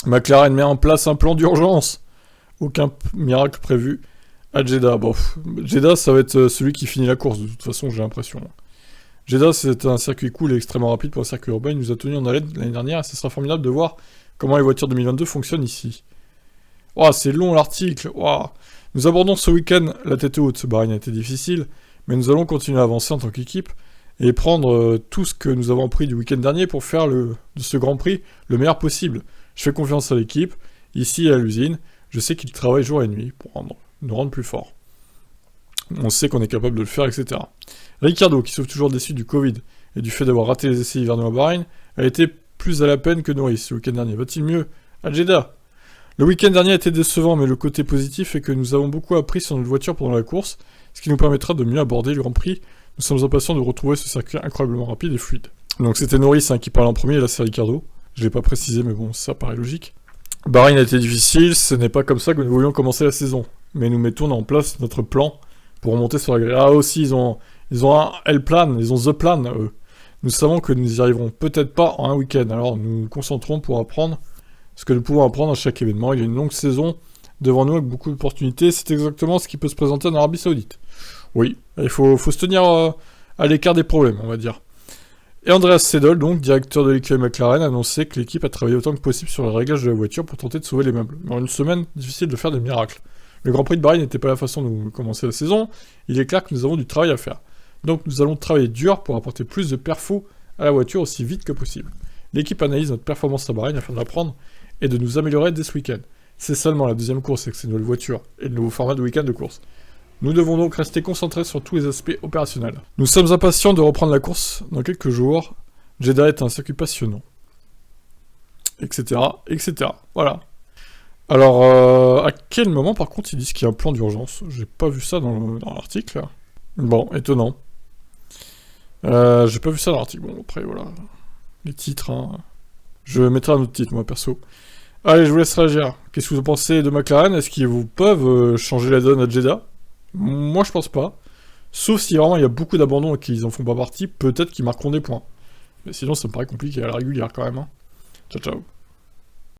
McLaren met en place un plan d'urgence. Aucun miracle prévu à Jeddah. Bon, Jeddah, ça va être celui qui finit la course, de toute façon, j'ai l'impression. Jeddah, c'est un circuit cool et extrêmement rapide pour un circuit urbain. Il nous a tenu en haleine l'année dernière et ce sera formidable de voir comment les voitures 2022 fonctionnent ici. Oh, c'est long l'article. Oh. Nous abordons ce week-end la tête haute. Bahreïn a été difficile, mais nous allons continuer à avancer en tant qu'équipe et prendre tout ce que nous avons appris du week-end dernier pour faire de ce Grand Prix le meilleur possible. Je fais confiance à l'équipe, ici à l'usine. Je sais qu'ils travaillent jour et nuit pour nous rendre plus forts. On sait qu'on est capable de le faire, etc. Ricciardo, qui souffre toujours déçu du Covid et du fait d'avoir raté les essais hivernaux à Bahreïn, a été plus à la peine que Norris le week-end dernier. Va-t-il mieux à Jeddah? Le week-end dernier a été décevant, mais le côté positif est que nous avons beaucoup appris sur notre voiture pendant la course, ce qui nous permettra de mieux aborder le Grand Prix. Nous sommes impatients de retrouver ce circuit incroyablement rapide et fluide. Donc c'était Norris qui parle en premier, et là c'est Ricciardo. Je l'ai pas précisé, mais bon, ça paraît logique. Bahreïn a été difficile, ce n'est pas comme ça que nous voulions commencer la saison. Mais nous mettons en place notre plan pour remonter sur la grille. Ah aussi, ils ont un L-plan, ils ont The Plan, eux. Nous savons que nous n'y arriverons peut-être pas en un week-end, alors nous nous concentrons pour apprendre ce que nous pouvons apprendre à chaque événement. Il y a une longue saison devant nous avec beaucoup d'opportunités, c'est exactement ce qui peut se présenter en Arabie Saoudite. Oui, il faut se tenir à l'écart des problèmes, on va dire. Et Andreas Seidel, donc directeur de l'équipe McLaren, a annoncé que l'équipe a travaillé autant que possible sur le réglage de la voiture pour tenter de sauver les meubles. Mais en une semaine, difficile de faire des miracles. Le Grand Prix de Bahreïn n'était pas la façon de commencer la saison, il est clair que nous avons du travail à faire. Donc nous allons travailler dur pour apporter plus de perfos à la voiture aussi vite que possible. L'équipe analyse notre performance à Bahreïn afin d'apprendre et de nous améliorer dès ce week-end. C'est seulement la deuxième course avec ces nouvelles voitures et le nouveau format de week-end de course. Nous devons donc rester concentrés sur tous les aspects opérationnels. Nous sommes impatients de reprendre la course dans quelques jours. Jeddah est un circuit passionnant. Etc. etc. Voilà. Alors, à quel moment par contre ils disent qu'il y a un plan d'urgence? J'ai pas vu ça dans l'article. Bon, étonnant. J'ai pas vu ça dans l'article. Bon, après, voilà. Les titres, hein. Je mettrai un autre titre, moi, perso. Allez, je vous laisse réagir. Qu'est-ce que vous en pensez de McLaren? Est-ce qu'ils vous peuvent changer la donne à Jeddah? Moi, je pense pas. Sauf si vraiment il y a beaucoup d'abandons et qu'ils en font pas partie, peut-être qu'ils marqueront des points. Mais sinon, ça me paraît compliqué à la régulière, quand même. Hein. Ciao, ciao.